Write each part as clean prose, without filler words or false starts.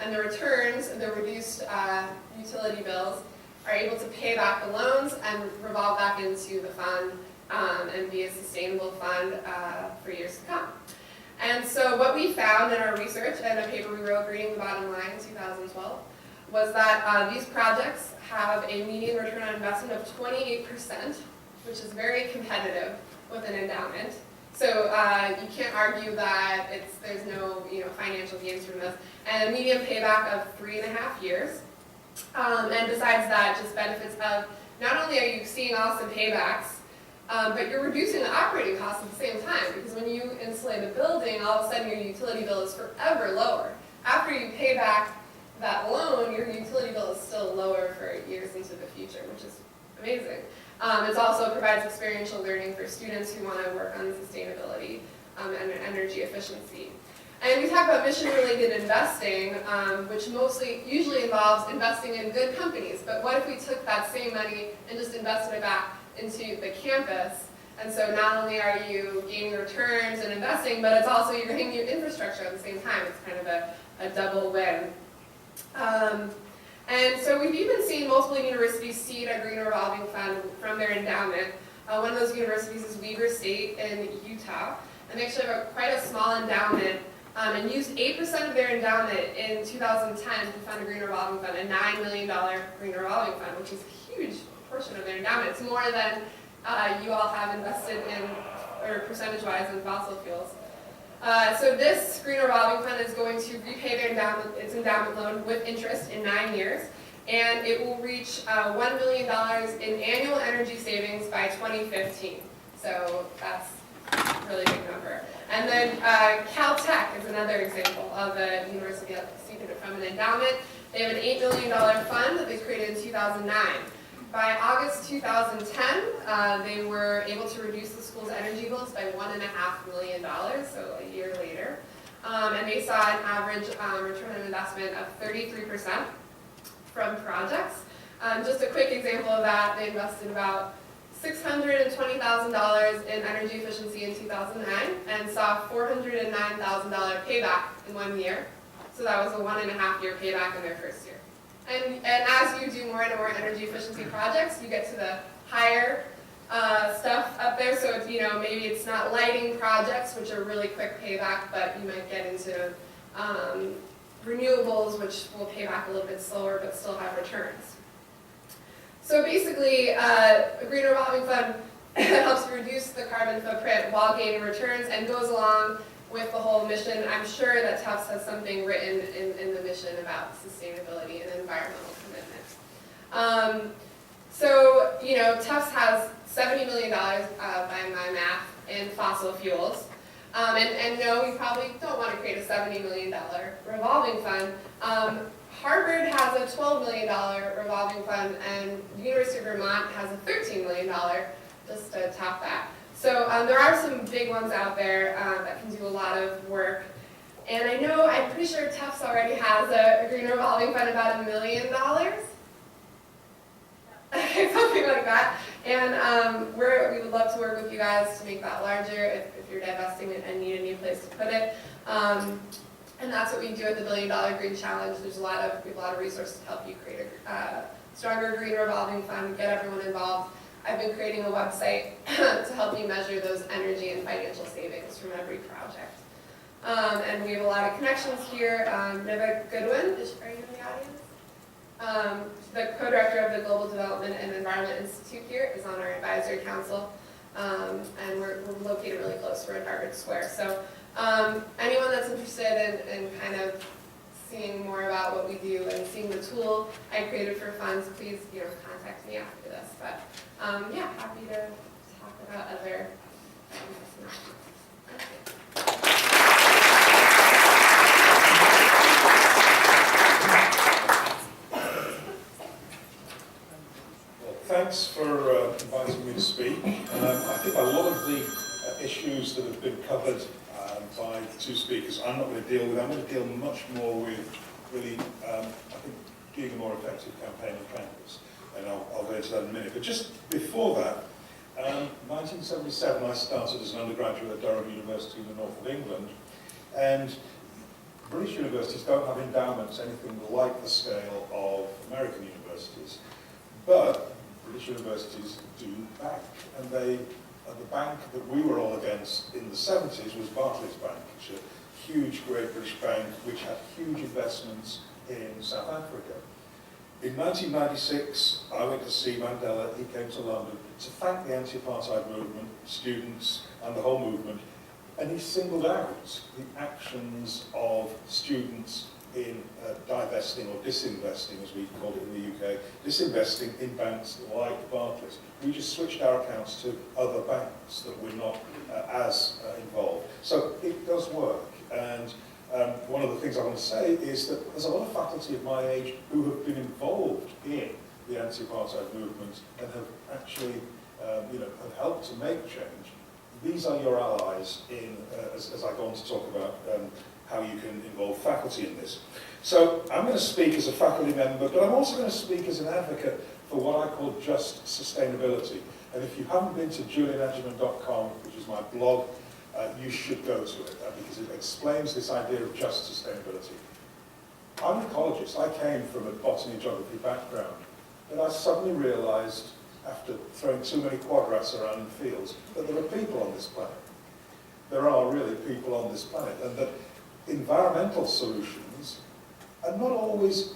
and the returns, the reduced utility bills, are able to pay back the loans and revolve back into the fund and be a sustainable fund for years to come. And so what we found in our research and a paper we wrote, Greening the Bottom Line, in 2012, was that these projects have a median return on investment of 28%, which is very competitive with an endowment. So you can't argue that there's no financial gains from this. And a median payback of 3.5 years. And besides that, just benefits of not only are you seeing awesome paybacks, but you're reducing the operating costs at the same time, because when you insulate a building, all of a sudden your utility bill is forever lower. After you pay back that loan, your utility bill is still lower for years into the future, which is amazing. It also provides experiential learning for students who want to work on sustainability and energy efficiency. And we talk about mission-related investing, which usually involves investing in good companies. But what if we took that same money and just invested it back into the campus? And so not only are you gaining returns and investing, but it's also you're getting new infrastructure at the same time. It's kind of a double win. And so we've even seen multiple universities seed a green revolving fund from their endowment. One of those universities is Weber State in Utah. And they actually have quite a small endowment and used 8% of their endowment in 2010 to fund a green revolving fund, a $9 million green revolving fund, which is a huge portion of their endowment. It's more than you all have invested in, or percentage-wise, in fossil fuels. So this green revolving fund is going to repay their its endowment loan with interest in 9 years, and it will reach $1 million in annual energy savings by 2015. So that's a really big number. And then Caltech is another example of a university that's seeded from an endowment. They have an $8 million fund that they created in 2009. By August 2010, they were able to reduce the school's energy bills by $1.5 million, so a year later. And they saw an average return on investment of 33% from projects. Just a quick example of that, they invested about $620,000 in energy efficiency in 2009 and saw $409,000 payback in 1 year. So that was a 1.5-year payback in their first year. And as you do more and more energy efficiency projects, you get to the higher stuff up there. So it's, maybe it's not lighting projects, which are really quick payback, but you might get into renewables, which will pay back a little bit slower, but still have returns. So basically, a green revolving fund helps reduce the carbon footprint while gaining returns and goes along with the whole mission. I'm sure that Tufts has something written in the mission about sustainability and environmental commitment. So, Tufts has $70 million, by my math, in fossil fuels. And no, we probably don't want to create a $70 million revolving fund. Harvard has a $12 million revolving fund, and the University of Vermont has a $13 million, just to top that. So there are some big ones out there that can do a lot of work. And I'm pretty sure Tufts already has a green revolving fund about $1 million. Something like that. And we would love to work with you guys to make that larger if you're divesting and need a new place to put it. And that's what we do at the $1 Billion Green Challenge. We have a lot of resources to help you create a stronger green revolving fund, get everyone involved. I've been creating a website to help you measure those energy and financial savings from every project. And we have a lot of connections here. Neva Goodwin, are you in the audience? The co-director of the Global Development and Environment Institute here is on our advisory council. And we're located really close. We're in Harvard Square. So anyone that's interested in kind of seeing more about what we do and seeing the tool I created for funds, please contact me after this. But yeah, happy to talk about other investments. Well, thanks for inviting me to speak. I think a lot of the issues that have been covered by the two speakers I'm not going to deal with. I'm going to deal much more with really, I think, being a more effective campaign on campus. And I'll go into that in a minute. But just before that, 1977 I started as an undergraduate at Durham University in the north of England. And British universities don't have endowments anything like the scale of American universities, but British universities do bank, and the bank that we were all against in the 70s was Barclays Bank, which is a huge, great British bank which had huge investments in South Africa. In 1996, I went to see Mandela. He came to London to thank the anti-apartheid movement, students, and the whole movement. And he singled out the actions of students in divesting or disinvesting, as we called it in the UK, disinvesting in banks like Barclays. We just switched our accounts to other banks that were not as involved. So it does work. And one of the things I want to say is that there's a lot of faculty of my age who have been involved in the anti-apartheid movement and have actually have helped to make change. These are your allies in, as I go on to talk about how you can involve faculty in this. So I'm going to speak as a faculty member, but I'm also going to speak as an advocate for what I call just sustainability. And if you haven't been to julianadgerman.com, which is my blog, you should go to it because it explains this idea of just sustainability. I'm an ecologist. I came from a botany and geography background, but I suddenly realized, after throwing too many quadrats around in fields, that there are people on this planet. There are really people on this planet, and that environmental solutions are not always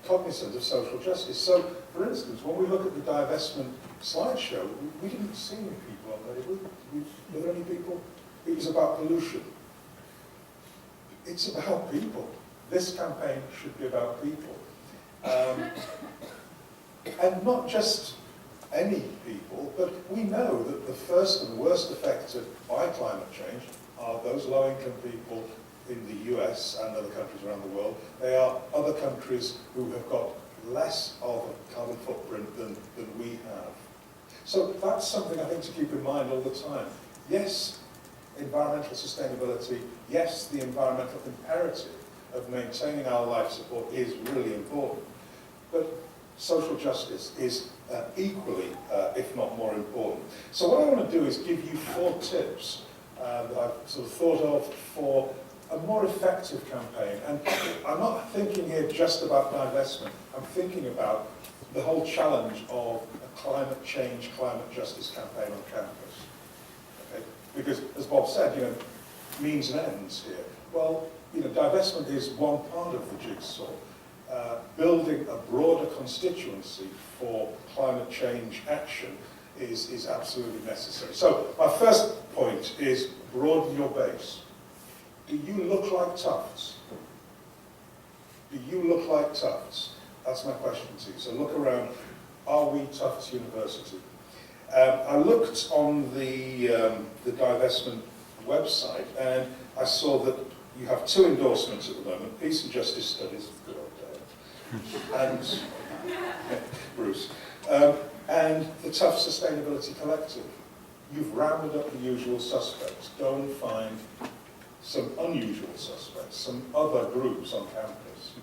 cognizant of social justice. So, for instance, when we look at the divestment slideshow, we didn't see any people on there, did we? Were there any people? It was about pollution. It's about people. This campaign should be about people. And not just any people, but we know that the first and worst affected by climate change are those low-income people in the US and other countries around the world. They are other countries who have got less of a carbon footprint than we have. So that's something I think to keep in mind all the time. Yes, environmental sustainability, yes, the environmental imperative of maintaining our life support is really important, but social justice is equally, if not more important. So what I want to do is give you 4 tips that I've sort of thought of for a more effective campaign. And I'm not thinking here just about divestment. I'm thinking about the whole challenge of a climate change, climate justice campaign on campus. Okay? Because, as Bob said, means and ends here. Well, divestment is one part of the jigsaw. Building a broader constituency for climate change action is absolutely necessary. So my first point is broaden your base. Do you look like Tufts? Do you look like Tufts? That's my question to you. So look around. Are we Tufts University? I looked on the divestment website and I saw that you have 2 endorsements at the moment. Peace and Justice Studies, good old Dave, and Bruce, and the Tufts Sustainability Collective. You've rounded up the usual suspects. Go and find some unusual suspects, some other groups on campus.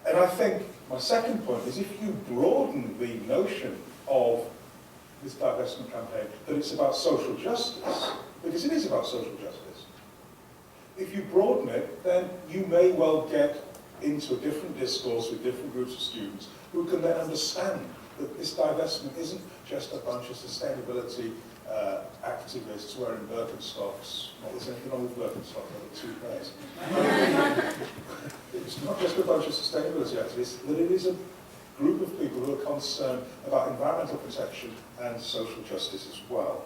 And I think my second point is if you broaden the notion of this divestment campaign, that it's about social justice, because it is about social justice. If you broaden it, then you may well get into a different discourse with different groups of students who can then understand that this divestment isn't just a bunch of sustainability activists wearing Birkenstocks. Not there's anything wrong with Birkenstocks, they're 2 pairs. It's not just a bunch of sustainability activists, that it is a group of people who are concerned about environmental protection and social justice as well.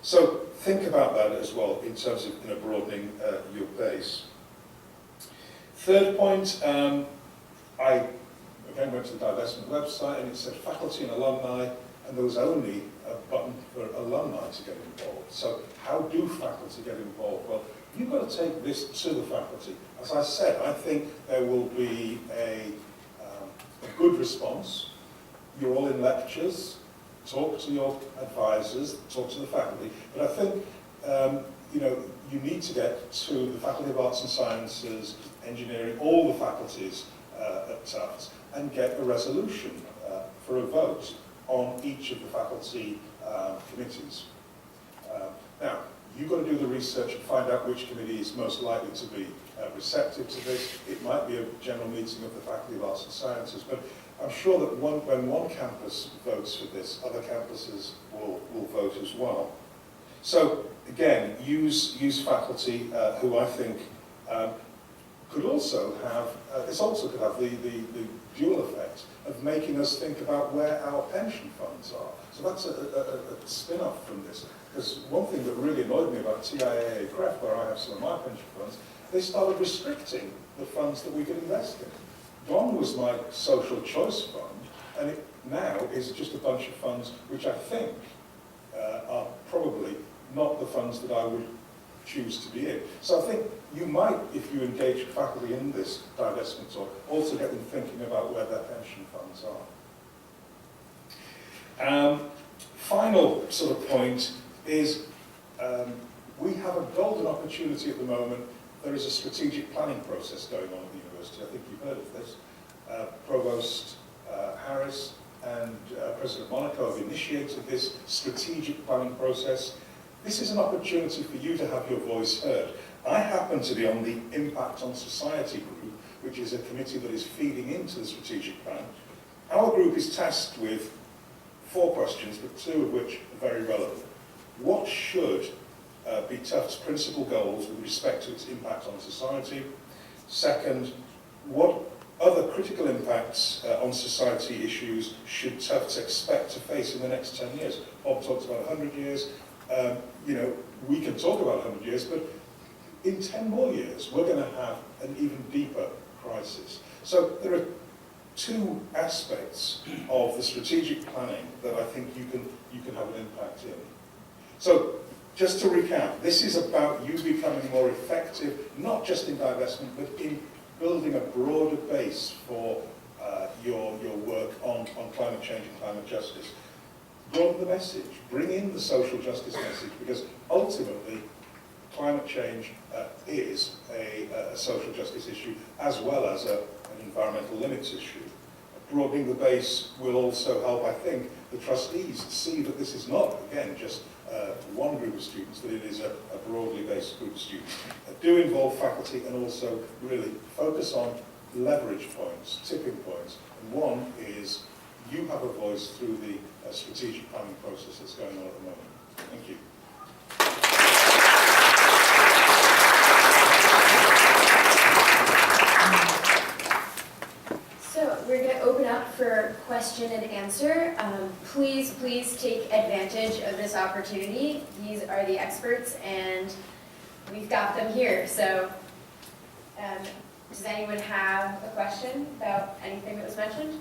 So think about that as well in terms of broadening your base. Third point, I again went to the divestment website and it said faculty and alumni, and there was only a button for alumni to get involved. So how do faculty get involved? Well, you've got to take this to the faculty. As I said, I think there will be a good response. You're all in lectures, talk to your advisors, talk to the faculty, but I think you need to get to the Faculty of Arts and Sciences, Engineering, all the faculties at Tufts, and get a resolution for a vote on each of the faculty committees. Now, You've got to do the research and find out which committee is most likely to be receptive to this. It might be a general meeting of the Faculty of Arts and Sciences, but I'm sure that when one campus votes for this, other campuses will vote as well. So again, use faculty who I think could also have, this also could have the dual effect of making us think about where our pension funds are. So that's a spin-off from this. Because one thing that really annoyed me about TIAA CREF, where I have some of my pension funds, they started restricting the funds that we could invest in. Gone was my social choice fund, and it now is just a bunch of funds which I think are probably not the funds that I would choose to be in. So I think you might, if you engage faculty in this divestment talk, also get them thinking about where their pension funds are. Final sort of point is we have a golden opportunity at the moment. There is a strategic planning process going on at the university. I think you've heard of this. Provost Harris and President Monaco have initiated this strategic planning process. This is an opportunity for you to have your voice heard. I happen to be on the Impact on Society group, which is a committee that is feeding into the strategic plan. Our group is tasked with 4 questions, but 2 of which are very relevant. What should be Tufts' principal goals with respect to its impact on society? Second, what other critical impacts on society issues should Tufts expect to face in the next 10 years? Bob talks about 100 years. You know, we can talk about 100 years, but in 10 more years, we're going to have an even deeper crisis. So there are 2 aspects of the strategic planning that I think you can have an impact in. So just to recap, this is about you becoming more effective, not just in divestment, but in building a broader base for your work on climate change and climate justice. Broaden the message, bring in the social justice message, because ultimately climate change is a social justice issue as well as an environmental limits issue. Broadening the base will also help, I think, the trustees see that this is not, again, just one group of students, that it is a broadly based group of students. Do involve faculty and also really focus on leverage points, tipping points. And one is you have a voice through the strategic planning process that's going on at the moment. Thank you. So we're going to open up for question and answer. Please take advantage of this opportunity. These are the experts, and we've got them here. So does anyone have a question about anything that was mentioned?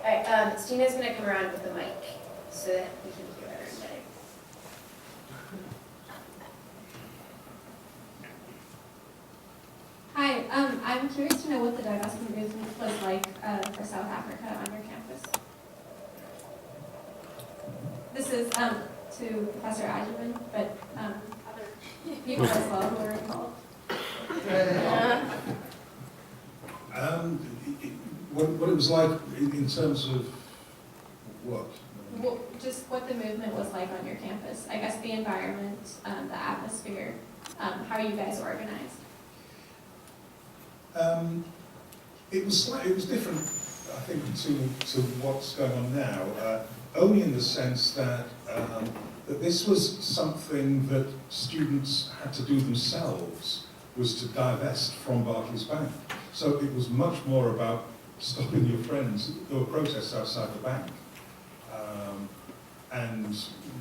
All right, Stina's going to come around with the mic so that we can hear everybody. Hi, I'm curious to know what the divestment movement was like for South Africa on your campus. This is to Professor Ajuman, but other people as well who are involved. What it was like in terms of what? Well, just what the movement was like on your campus. I guess the environment, the atmosphere, how you guys organized. It was different, I think, to what's going on now. Only in the sense that that this was something that students had to do themselves, was to divest from Barclays Bank. So it was much more about stopping your friends. There were protests outside the bank. And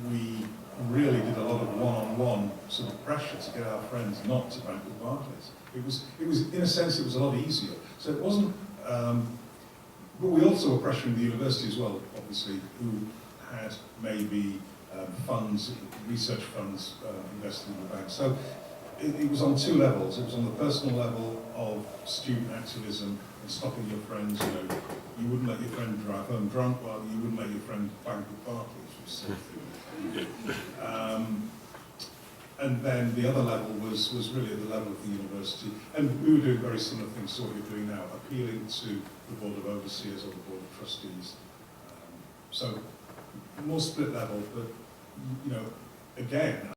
we really did a lot of one-on-one sort of pressure to get our friends not to bank with Barclays. It was, in a sense, it was a lot easier. So it wasn't, but we also were pressuring the university as well, obviously, who had maybe funds, research funds invested in the bank. So it was on 2 levels. It was on the personal level of student activism and stopping your friends. You know, you wouldn't let your friend drive home drunk, well, you wouldn't let your friend bank with Barclays. And then the other level was really at the level of the university. And we were doing very similar things to what you're doing now, appealing to the Board of Overseers or the Board of Trustees So more split level, but, you know, again,